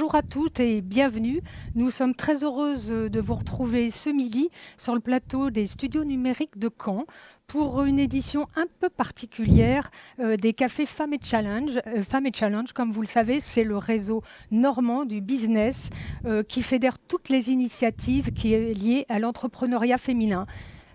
Bonjour à toutes et bienvenue. Nous sommes très heureuses de vous retrouver ce midi sur le plateau des studios numériques de Caen pour une édition un peu particulière des cafés Femmes et Challenge. Femmes et Challenge, comme vous le savez, c'est le réseau normand du business qui fédère toutes les initiatives qui est liées à l'entrepreneuriat féminin.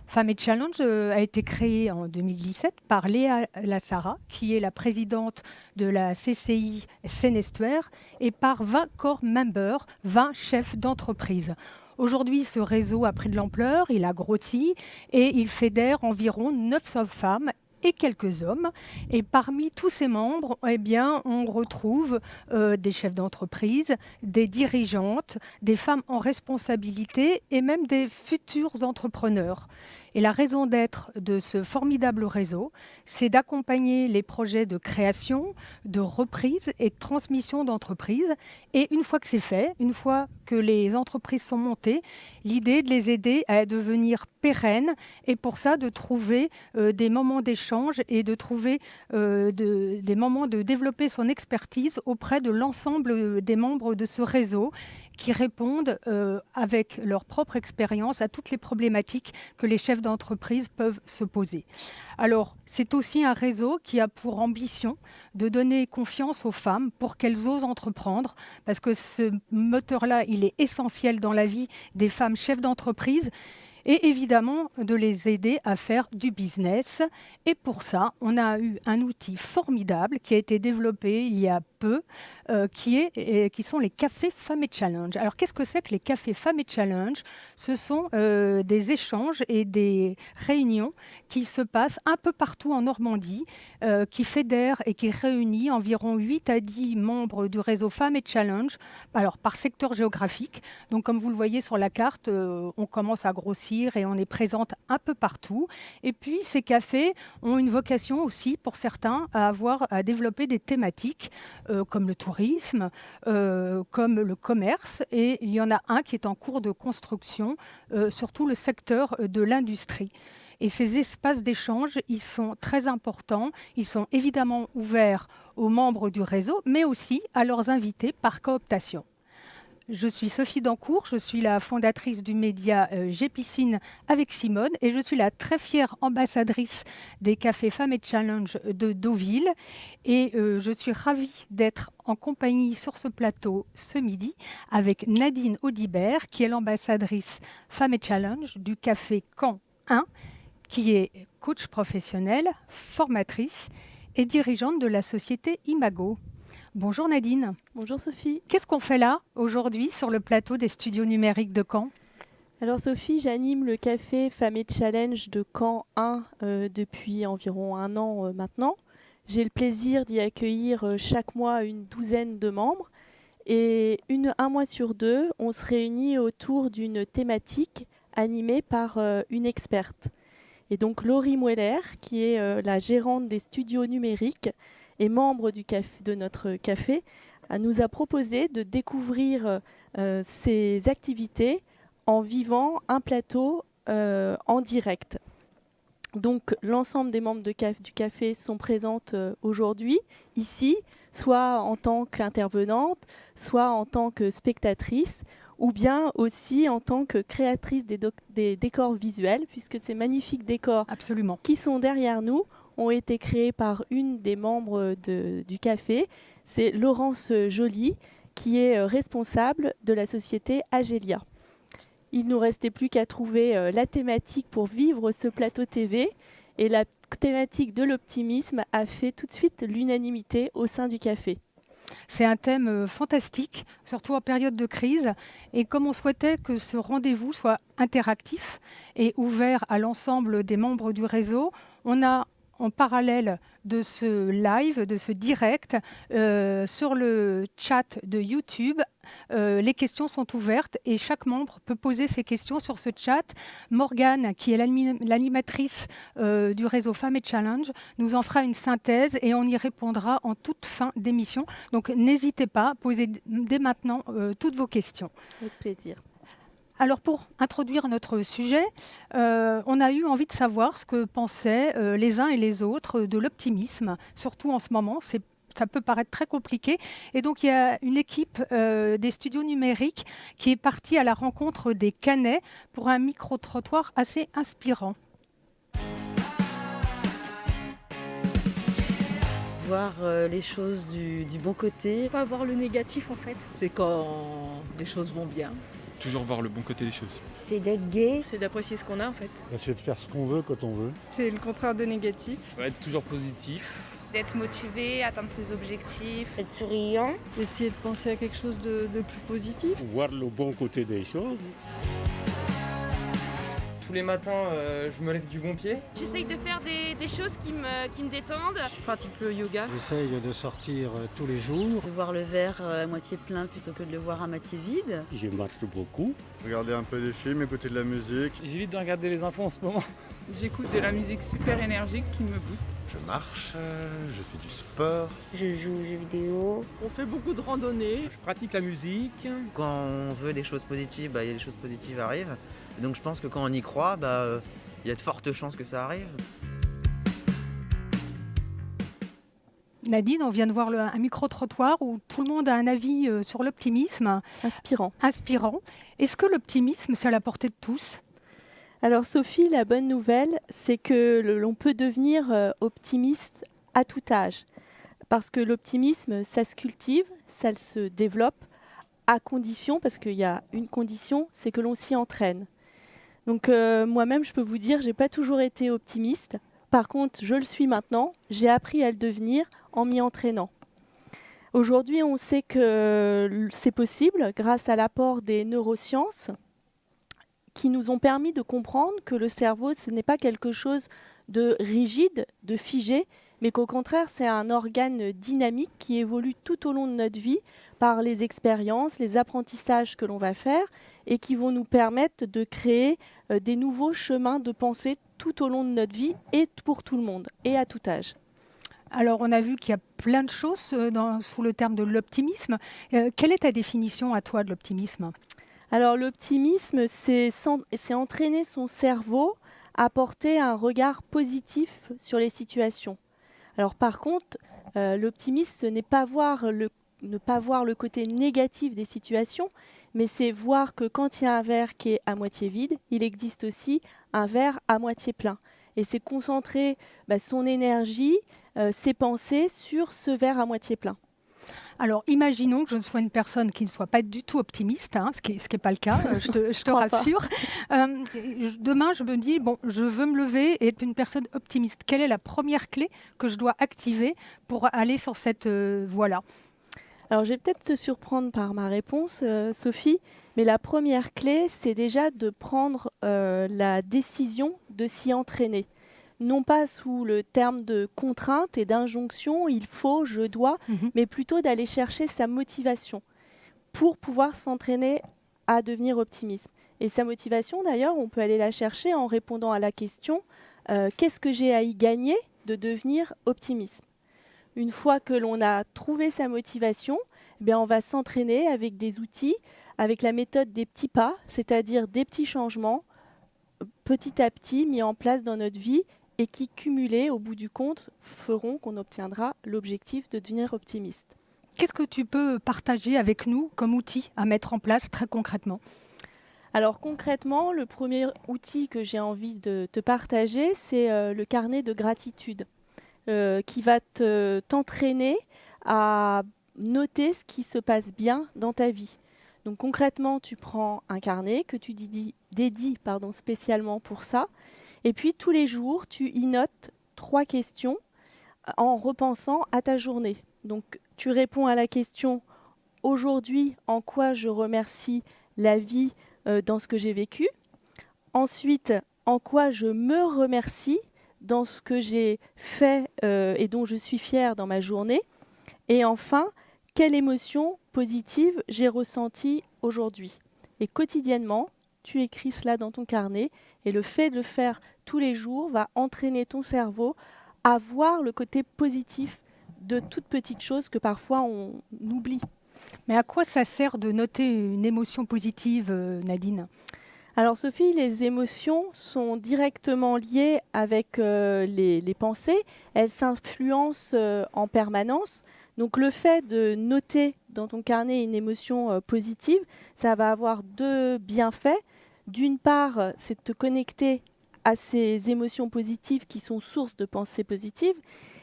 Femmes et Challenge a été créée en 2017 par Léa Lassara, qui est la présidente de la CCI Seine-Estuaire, et par 20 core members, 20 chefs d'entreprise. Aujourd'hui, ce réseau a pris de l'ampleur, il a grossi et il fédère environ 900 femmes et quelques hommes. Et parmi tous ces membres, eh bien, on retrouve des chefs d'entreprise, des dirigeantes, des femmes en responsabilité et même des futurs entrepreneurs. Et la raison d'être de ce formidable réseau, c'est d'accompagner les projets de création, de reprise et de transmission d'entreprises. Et une fois que c'est fait, une fois que les entreprises sont montées, l'idée est de les aider à devenir pérennes et pour ça de trouver des moments d'échange et de trouver des moments de développer son expertise auprès de l'ensemble des membres de ce réseau qui répondent avec leur propre expérience à toutes les problématiques que les chefs d'entreprise peuvent se poser. Alors, c'est aussi un réseau qui a pour ambition de donner confiance aux femmes pour qu'elles osent entreprendre, parce que ce moteur-là, il est essentiel dans la vie des femmes chefs d'entreprise, et évidemment de les aider à faire du business. Et pour ça, on a eu un outil formidable qui a été développé il y a peu, qui sont les cafés Femmes et Challenge. Alors qu'est-ce que c'est que les cafés Femmes et Challenge? Ce sont des échanges et des réunions qui se passent un peu partout en Normandie, qui fédèrent et qui réunissent environ 8 à 10 membres du réseau Femmes et Challenge, alors par secteur géographique. Donc comme vous le voyez sur la carte, on commence à grossir et on est présente un peu partout. Et puis ces cafés ont une vocation aussi pour certains à développer des thématiques comme le tourisme, comme le commerce. Et il y en a un qui est en cours de construction, surtout le secteur de l'industrie. Et ces espaces d'échange, ils sont très importants. Ils sont évidemment ouverts aux membres du réseau, mais aussi à leurs invités par cooptation. Je suis Sophie Dancourt, je suis la fondatrice du média Gépicine avec Simone et je suis la très fière ambassadrice des cafés Femmes et Challenge de Deauville. Et je suis ravie d'être en compagnie sur ce plateau ce midi avec Nadine Audibert, qui est l'ambassadrice Femmes et Challenge du café Caen 1, qui est coach professionnelle, formatrice et dirigeante de la société Imago. Bonjour Nadine. Bonjour Sophie. Qu'est-ce qu'on fait là aujourd'hui sur le plateau des studios numériques de Caen? Alors Sophie, j'anime le café Femmes et Challenge de Caen 1 depuis environ un an maintenant. J'ai le plaisir d'y accueillir chaque mois une douzaine de membres et un mois sur deux, on se réunit autour d'une thématique animée par une experte. Et donc Laurie Mueller, qui est la gérante des studios numériques et membre de notre café, nous a proposé de découvrir ces activités en vivant un plateau en direct. Donc l'ensemble des membres du café sont présentes aujourd'hui, ici, soit en tant qu'intervenante, soit en tant que spectatrice, ou bien aussi en tant que créatrice des décors visuels, puisque ces magnifiques décors Absolument. qui sont derrière nous ont été créés par une des membres du café. C'est Laurence Joly, qui est responsable de la société Agelia. Il ne nous restait plus qu'à trouver la thématique pour vivre ce plateau TV. Et la thématique de l'optimisme a fait tout de suite l'unanimité au sein du café. C'est un thème fantastique, surtout en période de crise. Et comme on souhaitait que ce rendez-vous soit interactif et ouvert à l'ensemble des membres du réseau, on a en parallèle de ce live, de ce direct, sur le chat de YouTube, les questions sont ouvertes et chaque membre peut poser ses questions sur ce chat. Morgane, qui est l'animatrice du réseau Femmes et Challenge, nous en fera une synthèse et on y répondra en toute fin d'émission. Donc n'hésitez pas, posez dès maintenant toutes vos questions. Avec plaisir. Alors pour introduire notre sujet, on a eu envie de savoir ce que pensaient les uns et les autres de l'optimisme, surtout en ce moment. C'est ça peut paraître très compliqué. Et donc, il y a une équipe des studios numériques qui est partie à la rencontre des Caennais pour un micro-trottoir assez inspirant. Voir les choses du bon côté. Pas voir le négatif en fait. C'est quand les choses vont bien. Toujours voir le bon côté des choses. C'est d'être gai. C'est d'apprécier ce qu'on a en fait. C'est de faire ce qu'on veut quand on veut. C'est le contraire de négatif. Être toujours positif. D'être motivé, atteindre ses objectifs. Être souriant. Essayer de penser à quelque chose de plus positif. Voir le bon côté des choses. Tous les matins, je me lève du bon pied. J'essaye de faire des choses qui me détendent. Je pratique le yoga. J'essaye de sortir tous les jours. De voir le verre à moitié plein plutôt que de le voir à moitié vide. Je marche beaucoup. Regarder un peu des films, écouter de la musique. J'évite de regarder les infos en ce moment. J'écoute de la musique super énergique qui me booste. Je marche, je fais du sport. Je joue aux jeux vidéo. On fait beaucoup de randonnées. Je pratique la musique. Quand on veut des choses positives, il y a des choses positives arrivent. Et donc je pense que quand on y croit, il y a de fortes chances que ça arrive. Nadine, on vient de voir un micro-trottoir où tout le monde a un avis sur l'optimisme. Inspirant. Est-ce que l'optimisme, c'est à la portée de tous ? Alors Sophie, la bonne nouvelle, c'est que l'on peut devenir optimiste à tout âge. Parce que l'optimisme, ça se cultive, ça se développe, à condition, parce qu'il y a une condition, c'est que l'on s'y entraîne. Donc moi-même, je peux vous dire, j'ai pas toujours été optimiste. Par contre, je le suis maintenant. J'ai appris à le devenir en m'y entraînant. Aujourd'hui, on sait que c'est possible grâce à l'apport des neurosciences qui nous ont permis de comprendre que le cerveau, ce n'est pas quelque chose de rigide, de figé, mais qu'au contraire, c'est un organe dynamique qui évolue tout au long de notre vie par les expériences, les apprentissages que l'on va faire et qui vont nous permettre de créer des nouveaux chemins de pensée tout au long de notre vie et pour tout le monde et à tout âge. Alors, on a vu qu'il y a plein de choses sous le terme de l'optimisme. Quelle est ta définition à toi de l'optimisme ? Alors, l'optimisme, c'est entraîner son cerveau à porter un regard positif sur les situations. Alors, par contre, l'optimisme, ce n'est pas ne pas voir le côté négatif des situations, mais c'est voir que quand il y a un verre qui est à moitié vide, il existe aussi un verre à moitié plein. Et c'est concentrer son énergie, ses pensées sur ce verre à moitié plein. Alors, imaginons que je sois une personne qui ne soit pas du tout optimiste, ce qui n'est pas le cas, je te rassure. Demain, je me dis, je veux me lever et être une personne optimiste. Quelle est la première clé que je dois activer pour aller sur cette voie-là ? Alors, je vais peut-être te surprendre par ma réponse, Sophie, mais la première clé, c'est déjà de prendre la décision de s'y entraîner. Non pas sous le terme de contrainte et d'injonction, il faut, je dois, mais plutôt d'aller chercher sa motivation pour pouvoir s'entraîner à devenir optimiste. Et sa motivation, d'ailleurs, on peut aller la chercher en répondant à la question qu'est-ce que j'ai à y gagner de devenir optimiste ? Une fois que l'on a trouvé sa motivation, on va s'entraîner avec des outils, avec la méthode des petits pas, c'est-à-dire des petits changements petit à petit mis en place dans notre vie et qui, cumulés au bout du compte, feront qu'on obtiendra l'objectif de devenir optimiste. Qu'est-ce que tu peux partager avec nous comme outil à mettre en place très concrètement ? Alors concrètement, le premier outil que j'ai envie de te partager, c'est le carnet de gratitude qui va t'entraîner à noter ce qui se passe bien dans ta vie. Donc concrètement, tu prends un carnet que tu dédies spécialement pour ça. Et puis, tous les jours, tu y notes 3 questions en repensant à ta journée. Donc, tu réponds à la question « Aujourd'hui, en quoi je remercie la vie dans ce que j'ai vécu ?» Ensuite, « En quoi je me remercie dans ce que j'ai fait et dont je suis fière dans ma journée ?» Et enfin, « Quelle émotion positive j'ai ressentie aujourd'hui ?» Et quotidiennement, tu écris cela dans ton carnet et le fait de le faire tous les jours va entraîner ton cerveau à voir le côté positif de toutes petites choses que parfois on oublie. Mais à quoi ça sert de noter une émotion positive, Nadine ? Alors Sophie, les émotions sont directement liées avec les pensées. Elles s'influencent en permanence. Donc le fait de noter dans ton carnet une émotion positive, ça va avoir 2 bienfaits. D'une part, c'est de te connecter à ces émotions positives qui sont source de pensées positives.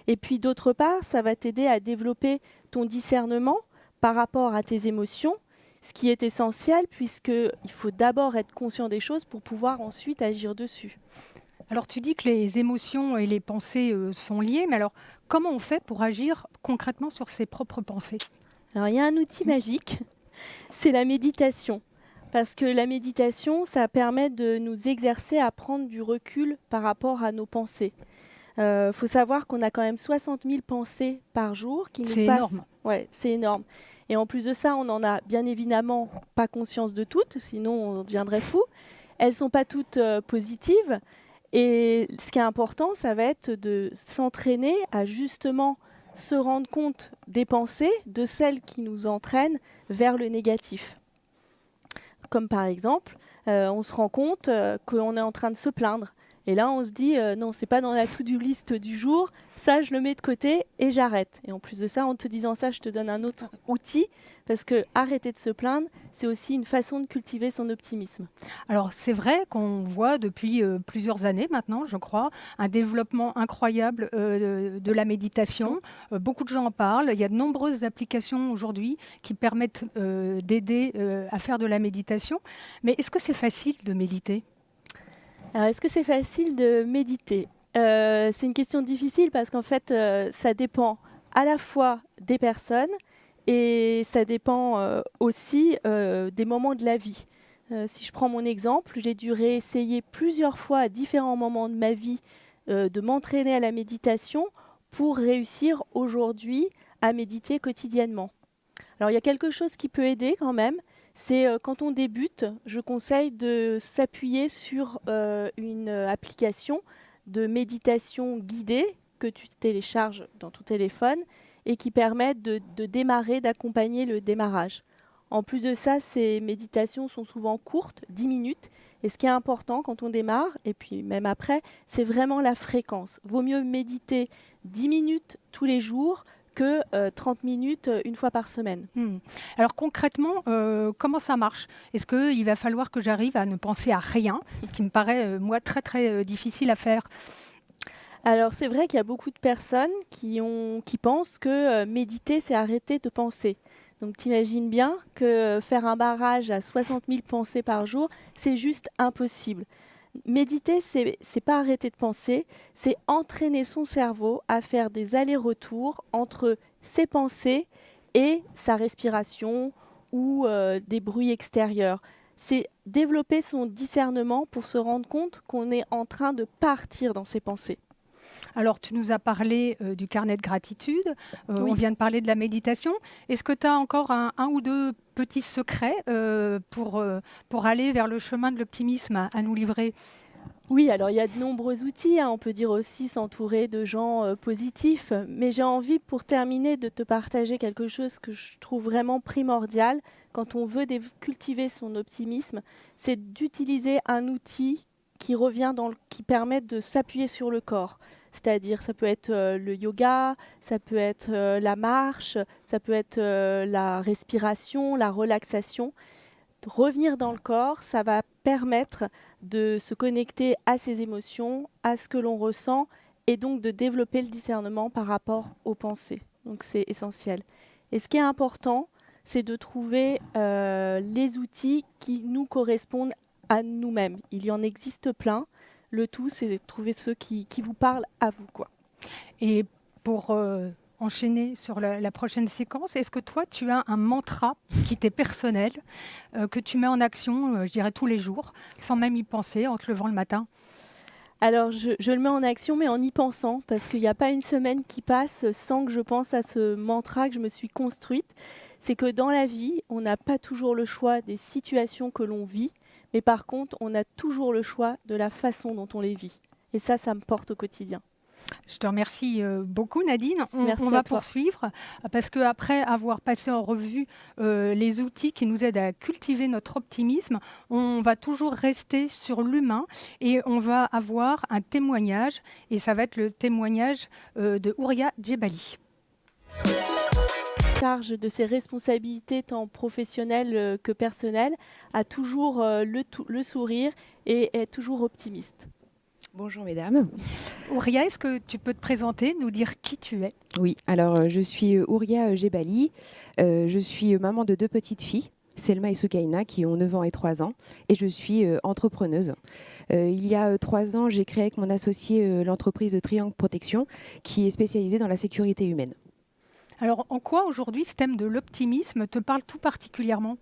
Et puis d'autre part, ça va t'aider à développer ton discernement par rapport à tes émotions, ce qui est essentiel puisqu'il faut d'abord être conscient des choses pour pouvoir ensuite agir dessus. Alors tu dis que les émotions et les pensées sont liées, mais alors comment on fait pour agir concrètement sur ses propres pensées? Alors il y a un outil magique, c'est la méditation. Parce que la méditation, ça permet de nous exercer à prendre du recul par rapport à nos pensées. Faut savoir qu'on a quand même 60 000 pensées par jour qui nous passent. C'est énorme. Ouais, c'est énorme. Et en plus de ça, on n'en a bien évidemment pas conscience de toutes, sinon on deviendrait fou. Elles ne sont pas toutes positives. Et ce qui est important, ça va être de s'entraîner à justement se rendre compte des pensées, de celles qui nous entraînent vers le négatif. Comme par exemple, on se rend compte qu'on est en train de se plaindre. Et là, on se dit, non, c'est pas dans la to-do list du jour, ça, je le mets de côté et j'arrête. Et en plus de ça, en te disant ça, je te donne un autre outil, parce que arrêter de se plaindre, c'est aussi une façon de cultiver son optimisme. Alors c'est vrai qu'on voit depuis plusieurs années maintenant, je crois, un développement incroyable de la méditation. Beaucoup de gens en parlent. Il y a de nombreuses applications aujourd'hui qui permettent d'aider à faire de la méditation. Mais est-ce que c'est facile de méditer ? Alors, est-ce que c'est facile de méditer ? C'est une question difficile parce qu'en fait, ça dépend à la fois des personnes et ça dépend aussi des moments de la vie. Si je prends mon exemple, j'ai dû réessayer plusieurs fois à différents moments de ma vie de m'entraîner à la méditation pour réussir aujourd'hui à méditer quotidiennement. Alors, il y a quelque chose qui peut aider quand même. C'est quand on débute, je conseille de s'appuyer sur une application de méditation guidée que tu télécharges dans ton téléphone et qui permet de démarrer, d'accompagner le démarrage. En plus de ça, ces méditations sont souvent courtes, 10 minutes. Et ce qui est important quand on démarre, et puis même après, c'est vraiment la fréquence. Vaut mieux méditer 10 minutes tous les jours que 30 minutes une fois par semaine. Alors concrètement, comment ça marche ? Est-ce qu'il va falloir que j'arrive à ne penser à rien, ce qui me paraît, moi, très très difficile à faire ? Alors c'est vrai qu'il y a beaucoup de personnes qui pensent que méditer, c'est arrêter de penser. Donc t'imagines bien que faire un barrage à 60 000 pensées par jour, c'est juste impossible. Méditer, c'est pas arrêter de penser, c'est entraîner son cerveau à faire des allers-retours entre ses pensées et sa respiration ou des bruits extérieurs. C'est développer son discernement pour se rendre compte qu'on est en train de partir dans ses pensées. Alors, tu nous as parlé du carnet de gratitude, Oui. on vient de parler de la méditation. Est-ce que tu as encore un ou deux petits secrets pour aller vers le chemin de l'optimisme à nous livrer ? Oui, alors il y a de nombreux outils. On peut dire aussi s'entourer de gens positifs. Mais j'ai envie, pour terminer, de te partager quelque chose que je trouve vraiment primordial quand on veut cultiver son optimisme. C'est d'utiliser un outil qui qui permet de s'appuyer sur le corps. C'est-à-dire, ça peut être le yoga, ça peut être la marche, ça peut être la respiration, la relaxation. Revenir dans le corps, ça va permettre de se connecter à ses émotions, à ce que l'on ressent, et donc de développer le discernement par rapport aux pensées. Donc c'est essentiel. Et ce qui est important, c'est de trouver les outils qui nous correspondent à nous-mêmes. Il y en existe plein. Le tout, c'est de trouver ceux qui vous parlent à vous, quoi. Et pour enchaîner sur la prochaine séquence, est-ce que toi, tu as un mantra qui t'est personnel, que tu mets en action, je dirais, tous les jours, sans même y penser, en te levant le matin ? Alors, je le mets en action, mais en y pensant, parce qu'il n'y a pas une semaine qui passe sans que je pense à ce mantra que je me suis construite. C'est que dans la vie, on n'a pas toujours le choix des situations que l'on vit, mais par contre, on a toujours le choix de la façon dont on les vit. Et ça me porte au quotidien. Je te remercie beaucoup, Nadine. Merci On va à toi. poursuivre parce qu'après avoir passé en revue les outils qui nous aident à cultiver notre optimisme, on va toujours rester sur l'humain et on va avoir un témoignage. Et ça va être le témoignage de Ouria Djebali. charge de ses responsabilités tant professionnelles que personnelles a toujours le sourire et est toujours optimiste. Bonjour mesdames. Ouria, est-ce que tu peux te présenter, nous dire qui tu es? Oui, alors je suis Ouria Jebali, je suis maman de 2 petites filles, Selma et Soukaina, qui ont 9 ans et 3 ans, et je suis entrepreneuse. Il y a 3 ans, j'ai créé avec mon associé l'entreprise Triangle Protection, qui est spécialisée dans la sécurité humaine. Alors, en quoi aujourd'hui ce thème de l'optimisme te parle tout particulièrement?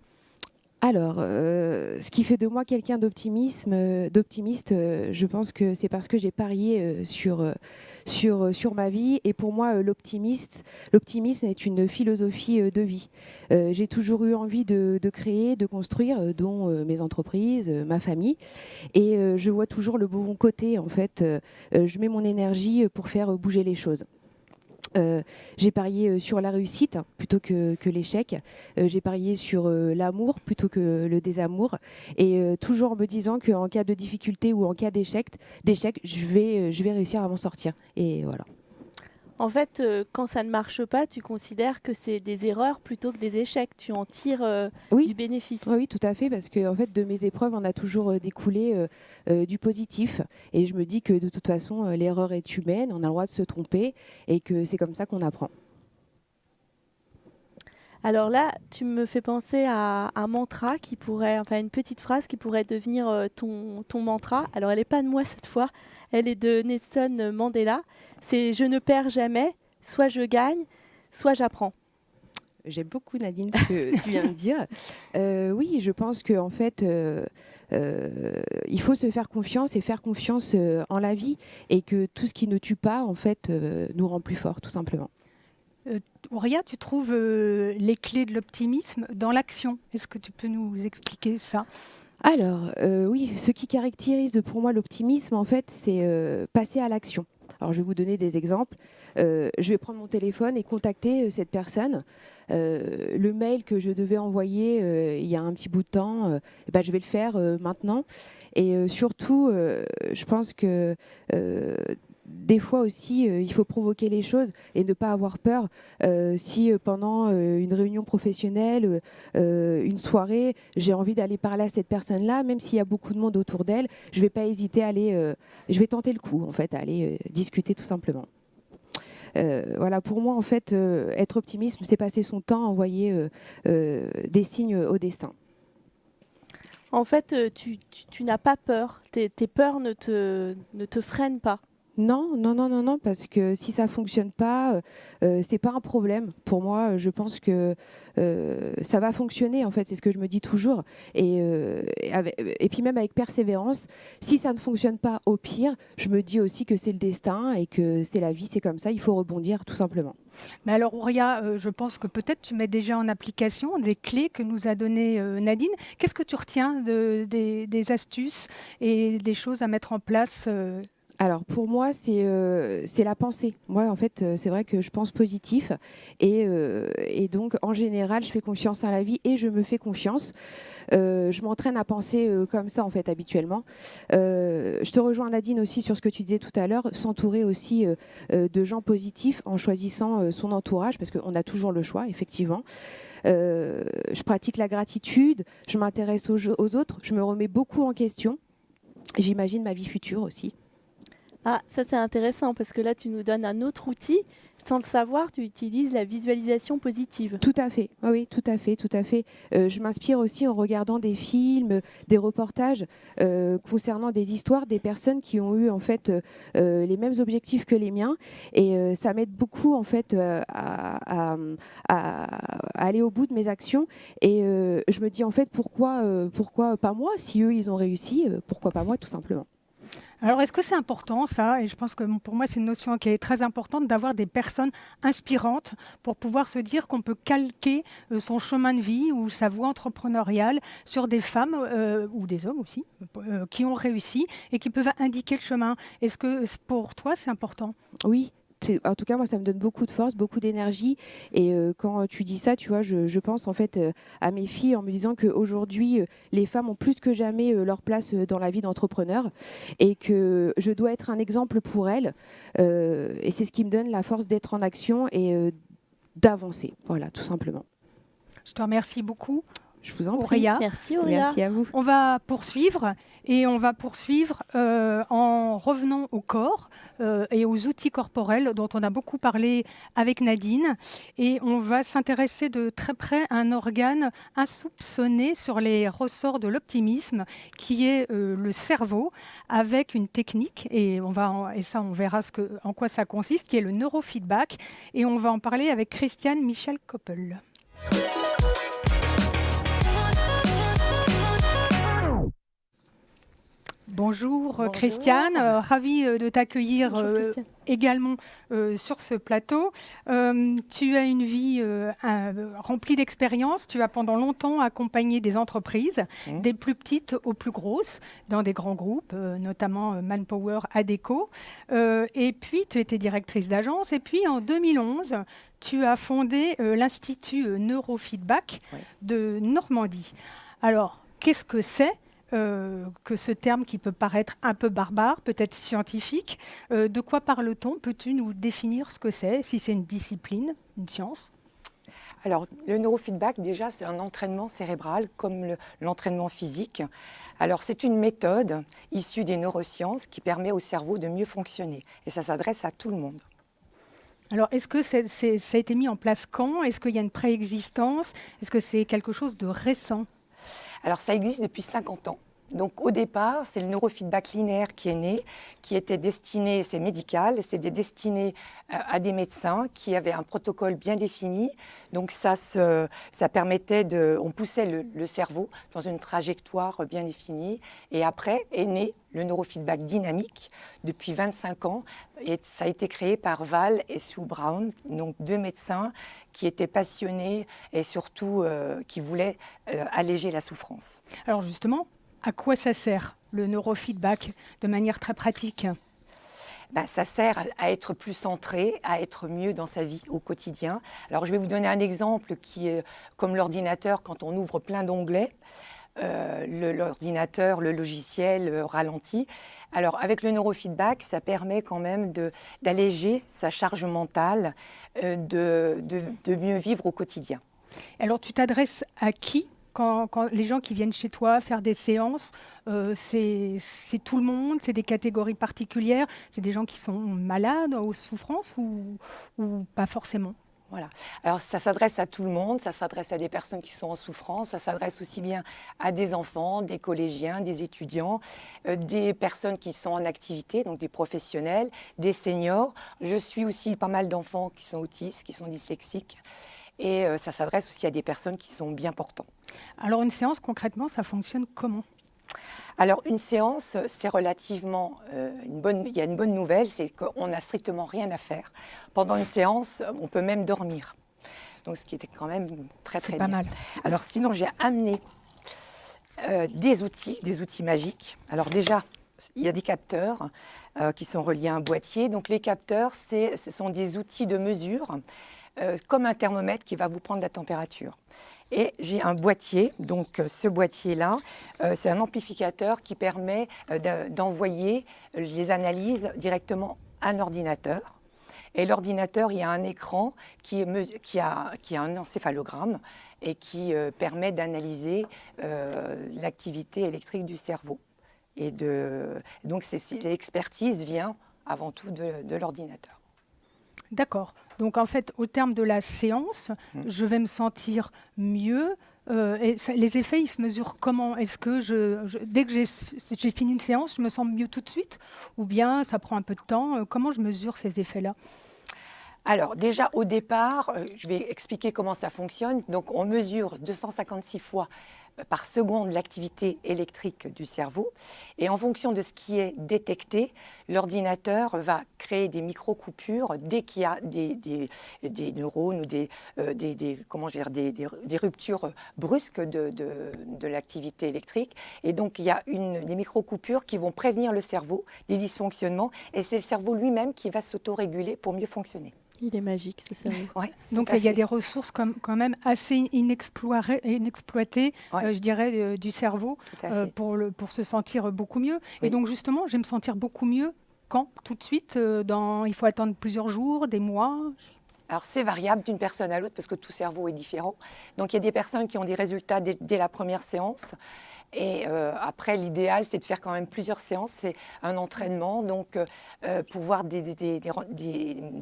Alors, ce qui fait de moi quelqu'un d'optimiste, je pense que c'est parce que j'ai parié sur ma vie. Et pour moi, l'optimisme est une philosophie de vie. J'ai toujours eu envie de créer, de construire, dont mes entreprises, ma famille. Et je vois toujours le bon côté, en fait. Je mets mon énergie pour faire bouger les choses. J'ai parié sur la réussite plutôt que l'échec. J'ai parié sur l'amour plutôt que le désamour. Et toujours en me disant qu'en cas de difficulté ou en cas d'échec, je vais réussir à m'en sortir. Et voilà. En fait, quand ça ne marche pas, tu considères que c'est des erreurs plutôt que des échecs. Tu en tires du bénéfice. Oui, tout à fait, parce que en fait, de mes épreuves, on a toujours découlé du positif. Et je me dis que de toute façon, l'erreur est humaine, on a le droit de se tromper et que c'est comme ça qu'on apprend. Alors là, tu me fais penser à un mantra qui pourrait, enfin une petite phrase qui pourrait devenir ton mantra. Alors elle n'est pas de moi cette fois, elle est de Nelson Mandela. C'est « Je ne perds jamais, soit je gagne, soit j'apprends ». J'aime beaucoup Nadine ce que tu viens de dire. Oui, je pense qu'en fait, il faut se faire confiance et faire confiance en la vie et que tout ce qui ne tue pas, en fait, nous rend plus forts, tout simplement. Ouria, tu trouves les clés de l'optimisme dans l'action. Est-ce que tu peux nous expliquer ça? Alors, oui, ce qui caractérise pour moi l'optimisme, en fait, c'est passer à l'action. Alors, je vais vous donner des exemples. Je vais prendre mon téléphone et contacter cette personne. Le mail que je devais envoyer il y a un petit bout de temps, je vais le faire maintenant. Et surtout, je pense que des fois aussi, il faut provoquer les choses et ne pas avoir peur. Si pendant une réunion professionnelle, une soirée, j'ai envie d'aller parler à cette personne-là, même s'il y a beaucoup de monde autour d'elle, je ne vais pas hésiter à aller, je vais tenter le coup, en fait, à aller discuter tout simplement. Voilà, pour moi, en fait, être optimiste, c'est passer son temps à envoyer des signes au destin. En fait, tu n'as pas peur. Tes peurs ne te freinent pas. Non, parce que si ça fonctionne pas, c'est pas un problème. Pour moi, je pense que ça va fonctionner, en fait, c'est ce que je me dis toujours. Et puis même avec persévérance, si ça ne fonctionne pas, au pire, je me dis aussi que c'est le destin et que c'est la vie, c'est comme ça, il faut rebondir tout simplement. Mais alors Ouria, je pense que peut-être tu mets déjà en application des clés que nous a données Nadine. Qu'est-ce que tu retiens des astuces et des choses à mettre en place Alors pour moi, c'est la pensée. Moi, en fait, c'est vrai que je pense positif et donc en général, je fais confiance à la vie et je me fais confiance. Je m'entraîne à penser comme ça en fait habituellement. Je te rejoins Nadine aussi sur ce que tu disais tout à l'heure, s'entourer aussi de gens positifs en choisissant son entourage parce qu'on a toujours le choix effectivement. Je pratique la gratitude, je m'intéresse aux autres, je me remets beaucoup en question. J'imagine ma vie future aussi. Ah, ça c'est intéressant parce que là tu nous donnes un autre outil. Sans le savoir, tu utilises la visualisation positive. Tout à fait, oui, tout à fait. Je m'inspire aussi en regardant des films, des reportages concernant des histoires, des personnes qui ont eu en fait les mêmes objectifs que les miens, et ça m'aide beaucoup en fait à aller au bout de mes actions. Et je me dis en fait pourquoi pas moi, si eux ils ont réussi, pourquoi pas moi tout simplement. Alors, est-ce que c'est important, ça? Et je pense que pour moi, c'est une notion qui est très importante d'avoir des personnes inspirantes pour pouvoir se dire qu'on peut calquer son chemin de vie ou sa voie entrepreneuriale sur des femmes ou des hommes aussi qui ont réussi et qui peuvent indiquer le chemin. Est-ce que pour toi, c'est important? Oui. En tout cas, moi, ça me donne beaucoup de force, beaucoup d'énergie. Et quand tu dis ça, tu vois, je pense en fait à mes filles en me disant qu'aujourd'hui, les femmes ont plus que jamais leur place dans la vie d'entrepreneur et que je dois être un exemple pour elles. Et c'est ce qui me donne la force d'être en action et d'avancer. Voilà, tout simplement. Je te remercie beaucoup. Je vous en prie. Auréa. Merci Auréa. Merci à vous. On va poursuivre en revenant au corps et aux outils corporels dont on a beaucoup parlé avec Nadine. Et on va s'intéresser de très près à un organe insoupçonné sur les ressorts de l'optimisme qui est le cerveau, avec une technique, et on verra en quoi ça consiste, qui est le neurofeedback. Et on va en parler avec Christiane Michel-Koppel. Bonjour Christiane, ravie de t'accueillir également sur ce plateau. Tu as une vie remplie d'expériences. Tu as pendant longtemps accompagné des entreprises, des plus petites aux plus grosses, dans des grands groupes, notamment Manpower, Adecco. Et puis, tu étais directrice d'agence. Et puis, en 2011, tu as fondé l'Institut Neurofeedback de Normandie. Alors, qu'est-ce que c'est que ce terme qui peut paraître un peu barbare, peut-être scientifique? De quoi parle-t-on? Peux-tu nous définir ce que c'est, si c'est une discipline, une science? Alors, le neurofeedback, déjà, c'est un entraînement cérébral comme l'entraînement physique. Alors, c'est une méthode issue des neurosciences qui permet au cerveau de mieux fonctionner. Et ça s'adresse à tout le monde. Alors, est-ce que ça a été mis en place quand? Est-ce qu'il y a une préexistence? Est-ce que c'est quelque chose de récent? Alors, ça existe depuis 50 ans. Donc, au départ, c'est le neurofeedback linéaire qui est né, qui était destiné, c'est médical, c'était destiné à des médecins qui avaient un protocole bien défini. Donc, ça permettait on poussait le cerveau dans une trajectoire bien définie. Et après est né le neurofeedback dynamique depuis 25 ans. Et ça a été créé par Val et Sue Brown, donc 2 médecins qui étaient passionnés et surtout qui voulaient alléger la souffrance. Alors justement, à quoi ça sert le neurofeedback de manière très pratique? Ça sert à être plus centré, à être mieux dans sa vie au quotidien. Alors je vais vous donner un exemple qui est comme l'ordinateur quand on ouvre plein d'onglets. L'ordinateur, le logiciel ralentit. Alors avec le neurofeedback, ça permet quand même d'alléger sa charge mentale, de mieux vivre au quotidien. Alors tu t'adresses à qui quand les gens qui viennent chez toi faire des séances, c'est tout le monde, c'est des catégories particulières, c'est des gens qui sont malades, aux souffrances ou pas forcément? Voilà. Alors ça s'adresse à tout le monde, ça s'adresse à des personnes qui sont en souffrance, ça s'adresse aussi bien à des enfants, des collégiens, des étudiants, des personnes qui sont en activité, donc des professionnels, des seniors. Je suis aussi pas mal d'enfants qui sont autistes, qui sont dyslexiques. Et ça s'adresse aussi à des personnes qui sont bien portants. Alors une séance, concrètement, ça fonctionne comment? Alors une séance, c'est relativement il y a une bonne nouvelle, c'est qu'on n'a strictement rien à faire. Pendant une séance, on peut même dormir. Donc ce qui était quand même très très bien. C'est pas mal. Alors sinon, j'ai amené des outils magiques. Alors déjà, il y a des capteurs qui sont reliés à un boîtier. Donc les capteurs, ce sont des outils de mesure, comme un thermomètre qui va vous prendre la température. Et j'ai un boîtier, donc ce boîtier-là, c'est un amplificateur qui permet d'envoyer les analyses directement à un ordinateur. Et l'ordinateur, il y a un écran qui a un encéphalogramme et qui permet d'analyser l'activité électrique du cerveau. Et donc l'expertise vient avant tout de l'ordinateur. D'accord. Donc en fait, au terme de la séance, je vais me sentir mieux. Les effets, ils se mesurent comment? Est-ce que dès que j'ai fini une séance, je me sens mieux tout de suite? Ou bien ça prend un peu de temps? Comment je mesure ces effets-là? Alors déjà au départ, je vais expliquer comment ça fonctionne. Donc on mesure 256 fois par seconde l'activité électrique du cerveau. Et en fonction de ce qui est détecté, l'ordinateur va créer des micro-coupures dès qu'il y a des neurones ou des ruptures brusques de l'activité électrique. Et donc il y a des micro-coupures qui vont prévenir le cerveau des dysfonctionnements. Et c'est le cerveau lui-même qui va s'autoréguler pour mieux fonctionner. Il est magique, ce cerveau. Ouais, donc il y a des ressources quand même assez inexploitées, je dirais, du cerveau pour se sentir beaucoup mieux. Oui. Et donc justement, je vais me sentir beaucoup mieux quand? Tout de suite il faut attendre plusieurs jours, des mois? Alors c'est variable d'une personne à l'autre parce que tout cerveau est différent. Donc il y a des personnes qui ont des résultats dès la première séance. Et après, l'idéal, c'est de faire quand même plusieurs séances. C'est un entraînement, donc pour voir des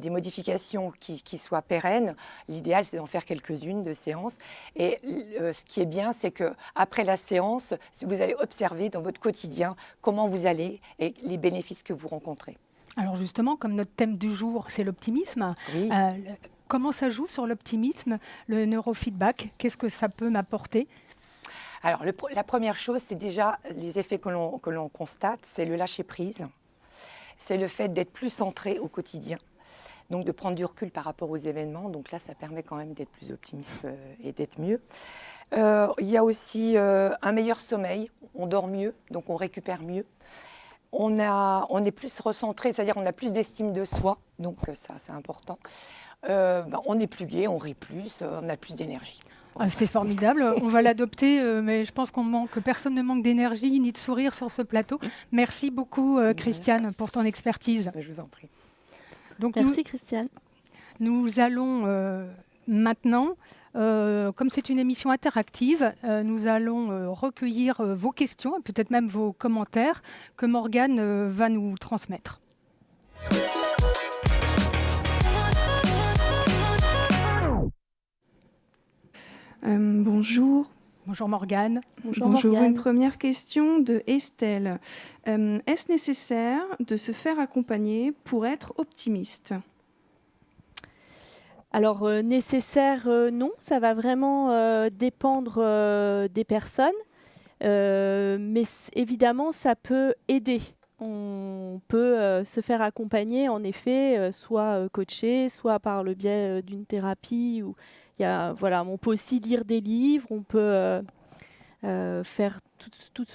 modifications qui soient pérennes, l'idéal, c'est d'en faire quelques-unes de séances. Et ce qui est bien, c'est qu'après la séance, vous allez observer dans votre quotidien comment vous allez et les bénéfices que vous rencontrez. Alors justement, comme notre thème du jour, c'est l'optimisme, Oui. comment ça joue sur l'optimisme, le neurofeedback? Qu'est-ce que ça peut m'apporter? Alors, la première chose, c'est déjà les effets que l'on constate, c'est le lâcher-prise, c'est le fait d'être plus centré au quotidien, donc de prendre du recul par rapport aux événements. Donc là, ça permet quand même d'être plus optimiste et d'être mieux. Il y a aussi un meilleur sommeil, on dort mieux, donc on récupère mieux. On est plus recentré, c'est-à-dire on a plus d'estime de soi, donc ça, c'est important. On est plus gai, on rit plus, on a plus d'énergie. C'est formidable, on va l'adopter, mais je pense que personne ne manque d'énergie ni de sourire sur ce plateau. Merci beaucoup, Christiane, pour ton expertise. Je vous en prie. Donc, Merci, Christiane. Nous allons maintenant, comme c'est une émission interactive, nous allons recueillir vos questions, peut-être même vos commentaires, que Morgane va nous transmettre. Bonjour. Bonjour Morgane. Bonjour Morgane. Une première question de Estelle. Est-ce nécessaire de se faire accompagner pour être optimiste ? Alors, nécessaire, non. Ça va vraiment dépendre des personnes. Mais évidemment, ça peut aider. On peut se faire accompagner, en effet, soit coaché, soit par le biais d'une thérapie. On peut aussi lire des livres, on peut faire tout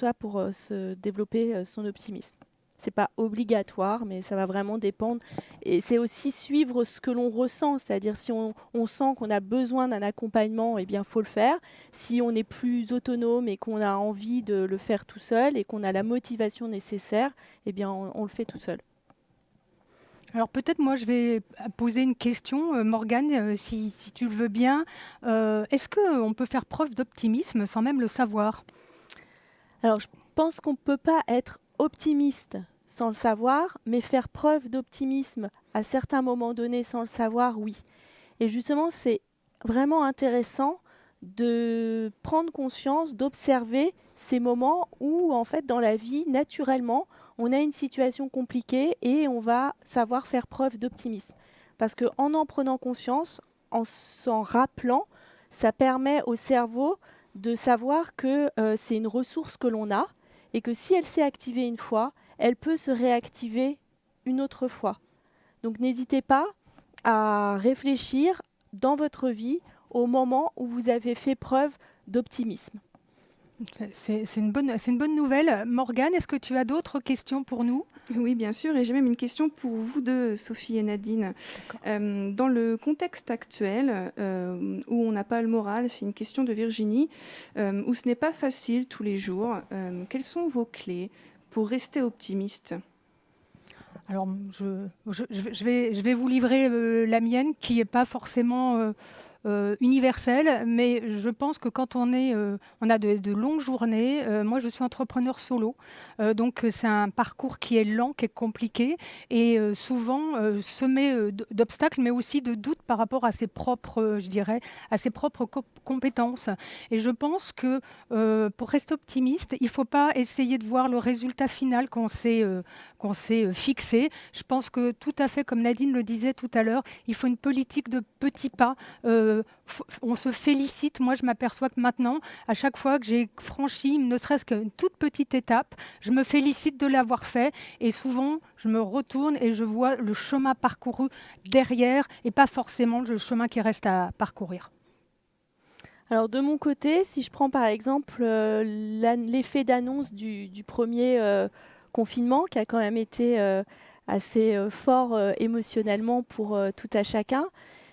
ça pour se développer son optimisme. Ce n'est pas obligatoire, mais ça va vraiment dépendre. Et c'est aussi suivre ce que l'on ressent, c'est-à-dire si on sent qu'on a besoin d'un accompagnement, eh bien, il faut le faire. Si on est plus autonome et qu'on a envie de le faire tout seul et qu'on a la motivation nécessaire, eh bien, on le fait tout seul. Alors peut-être moi je vais poser une question, Morgane, si tu le veux bien. Est-ce qu'on peut faire preuve d'optimisme sans même le savoir? Alors je pense qu'on ne peut pas être optimiste sans le savoir, mais faire preuve d'optimisme à certains moments donnés sans le savoir, oui. Et justement, c'est vraiment intéressant de prendre conscience, d'observer ces moments où, en fait, dans la vie, naturellement, on a une situation compliquée et on va savoir faire preuve d'optimisme. Parce qu'en prenant conscience, en s'en rappelant, ça permet au cerveau de savoir que c'est une ressource que l'on a et que si elle s'est activée une fois, elle peut se réactiver une autre fois. Donc n'hésitez pas à réfléchir dans votre vie au moment où vous avez fait preuve d'optimisme. C'est une bonne nouvelle. Morgane, est-ce que tu as d'autres questions pour nous? Oui, bien sûr, et j'ai même une question pour vous deux, Sophie et Nadine. Dans le contexte actuel, où on n'a pas le moral, c'est une question de Virginie, où ce n'est pas facile tous les jours, quelles sont vos clés pour rester optimiste? Alors, je vais vous livrer la mienne, qui n'est pas forcément universelle, mais je pense que quand on a de longues journées, moi je suis entrepreneur solo, donc c'est un parcours qui est lent, qui est compliqué, et souvent semé d'obstacles, mais aussi de doutes par rapport à ses propres, compétences. Et je pense que pour rester optimiste, il ne faut pas essayer de voir le résultat final qu'on s'est fixé. Je pense que tout à fait, comme Nadine le disait tout à l'heure, il faut une politique de petits pas. On se félicite. Moi, je m'aperçois que maintenant, à chaque fois que j'ai franchi, ne serait-ce qu'une toute petite étape, je me félicite de l'avoir fait. Et souvent, je me retourne et je vois le chemin parcouru derrière et pas forcément le chemin qui reste à parcourir. Alors de mon côté, si je prends par exemple l'effet d'annonce du premier confinement, qui a quand même été assez fort émotionnellement pour tout à chacun,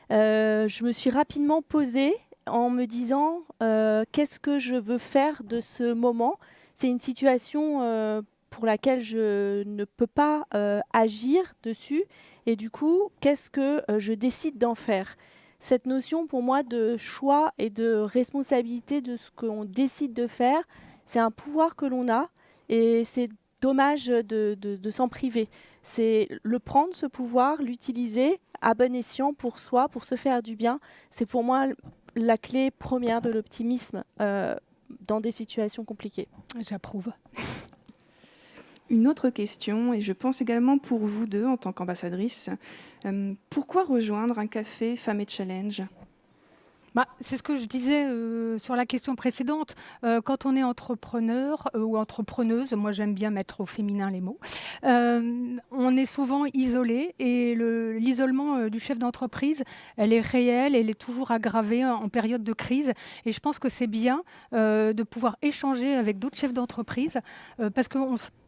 je me suis rapidement posée en me disant qu'est-ce que je veux faire de ce moment. C'est une situation pour laquelle je ne peux pas agir dessus. Et du coup, qu'est-ce que je décide d'en faire ? Cette notion pour moi de choix et de responsabilité de ce qu'on décide de faire, c'est un pouvoir que l'on a et c'est dommage de s'en priver. C'est le prendre, ce pouvoir, l'utiliser à bon escient pour soi, pour se faire du bien. C'est pour moi la clé première de l'optimisme dans des situations compliquées. J'approuve. Une autre question, et je pense également pour vous deux en tant qu'ambassadrice, pourquoi rejoindre un café Femmes et Challenge ? C'est ce que je disais sur la question précédente. Quand on est entrepreneur ou entrepreneuse, moi j'aime bien mettre au féminin les mots, on est souvent isolé et l'isolement du chef d'entreprise, elle est réelle, elle est toujours aggravée en période de crise. Et je pense que c'est bien de pouvoir échanger avec d'autres chefs d'entreprise parce que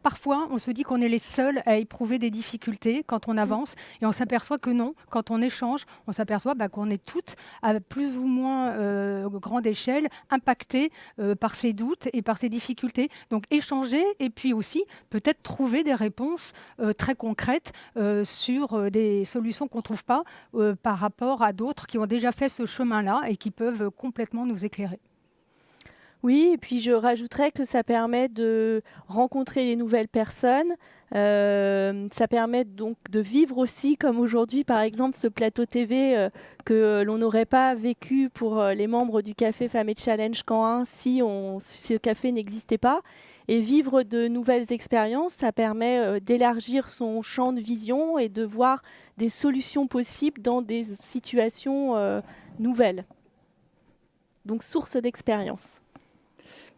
parfois, on se dit qu'on est les seuls à éprouver des difficultés quand on avance et on s'aperçoit que non. Quand on échange, on s'aperçoit qu'on est toutes à plus ou moins grande échelle impactées par ces doutes et par ces difficultés. Donc échanger et puis aussi peut-être trouver des réponses très concrètes sur des solutions qu'on ne trouve pas par rapport à d'autres qui ont déjà fait ce chemin-là et qui peuvent complètement nous éclairer. Oui, et puis je rajouterais que ça permet de rencontrer des nouvelles personnes. Ça permet donc de vivre aussi, comme aujourd'hui, par exemple, ce plateau TV que l'on n'aurait pas vécu pour les membres du Café Femmes et Challenge Caen 1 si ce café n'existait pas. Et vivre de nouvelles expériences, ça permet d'élargir son champ de vision et de voir des solutions possibles dans des situations nouvelles. Donc, source d'expérience.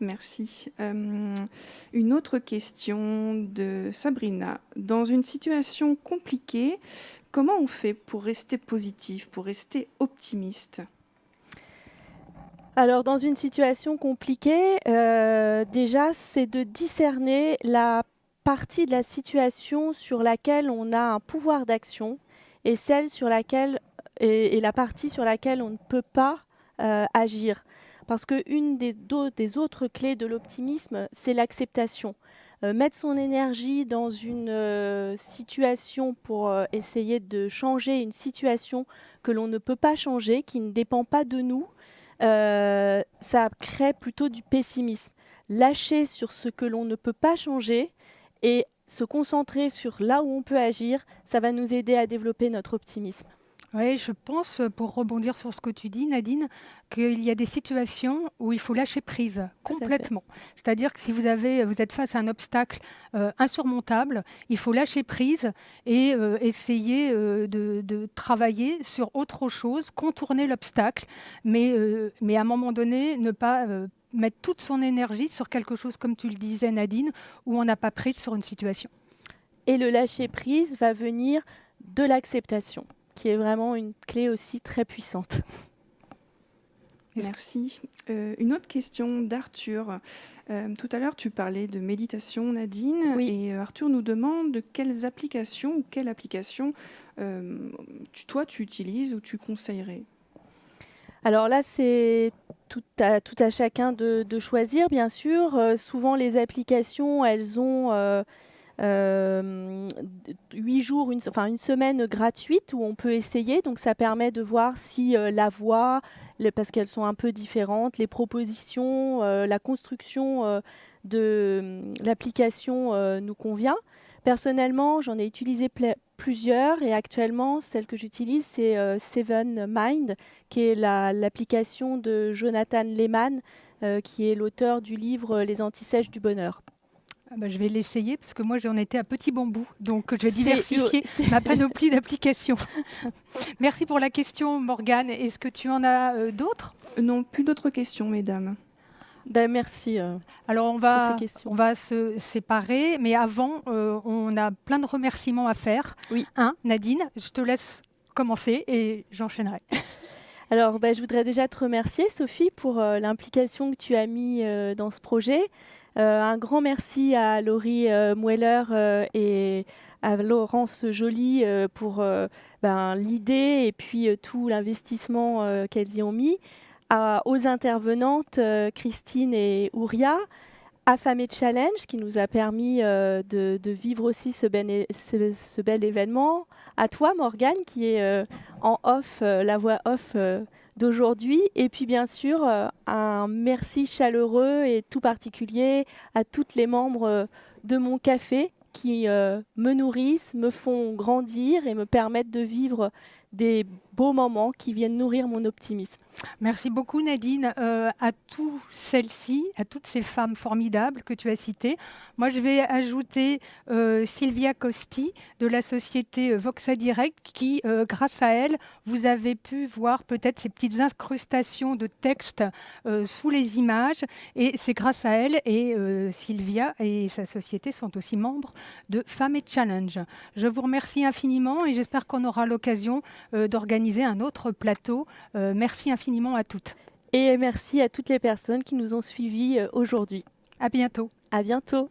Merci. Une autre question de Sabrina. Dans une situation compliquée, comment on fait pour rester positif, pour rester optimiste ? Alors, dans une situation compliquée, déjà, c'est de discerner la partie de la situation sur laquelle on a un pouvoir d'action et celle sur laquelle et la partie sur laquelle on ne peut pas agir. Parce qu'une des autres clés de l'optimisme, c'est l'acceptation. Mettre son énergie dans une situation pour essayer de changer une situation que l'on ne peut pas changer, qui ne dépend pas de nous, ça crée plutôt du pessimisme. Lâcher sur ce que l'on ne peut pas changer et se concentrer sur là où on peut agir, ça va nous aider à développer notre optimisme. Oui, je pense, pour rebondir sur ce que tu dis, Nadine, qu'il y a des situations où il faut lâcher prise complètement. C'est-à-dire que si vous êtes face à un obstacle insurmontable, il faut lâcher prise et essayer de travailler sur autre chose, contourner l'obstacle, mais à un moment donné, ne pas mettre toute son énergie sur quelque chose, comme tu le disais, Nadine, où on n'a pas prise sur une situation. Et le lâcher prise va venir de l'acceptation, qui est vraiment une clé aussi très puissante. Merci. Une autre question d'Arthur. Tout à l'heure, tu parlais de méditation, Nadine, et Arthur nous demande de quelles applications ou quelle application toi tu utilises ou tu conseillerais. Alors là, c'est tout à chacun de choisir, bien sûr. Souvent, les applications, elles ont 8 jours, une semaine gratuite où on peut essayer. Donc ça permet de voir si la voix, parce qu'elles sont un peu différentes, les propositions, la construction de l'application nous convient. Personnellement, j'en ai utilisé plusieurs et actuellement, celle que j'utilise, c'est Seven Mind, qui est l'application de Jonathan Lehman, qui est l'auteur du livre Les Antisèches du bonheur. Je vais l'essayer parce que moi j'en étais à petit bambou, donc je vais diversifier ma panoplie d'applications. Merci pour la question, Morgane. Est-ce que tu en as d'autres ? Non, plus d'autres questions, mesdames. Merci. Alors on va se séparer, mais avant, on a plein de remerciements à faire. Oui. Nadine, je te laisse commencer et j'enchaînerai. Alors, je voudrais déjà te remercier, Sophie, pour l'implication que tu as mis dans ce projet. Un grand merci à Laurie Mueller et à Laurence Joly pour l'idée et puis tout l'investissement qu'elles y ont mis. Aux intervenantes Christine et Ouria, à Femmes Challenge qui nous a permis de vivre aussi ce bel événement. À toi, Morgane, qui est en off, la voix off d'aujourd'hui. Et puis, bien sûr, un merci chaleureux et tout particulier à toutes les membres de mon café qui me nourrissent, me font grandir et me permettent de vivre des beaux moments qui viennent nourrir mon optimisme. Merci beaucoup Nadine. À toutes celles-ci, à toutes ces femmes formidables que tu as citées. Moi, je vais ajouter Sylvia Costi de la société Voxa Direct qui, grâce à elle, vous avez pu voir peut-être ces petites incrustations de texte sous les images. Et c'est grâce à elle et Sylvia et sa société sont aussi membres de Femmes Challenge. Je vous remercie infiniment et j'espère qu'on aura l'occasion d'organiser un autre plateau. Merci infiniment à toutes. Et merci à toutes les personnes qui nous ont suivis aujourd'hui. À bientôt. À bientôt.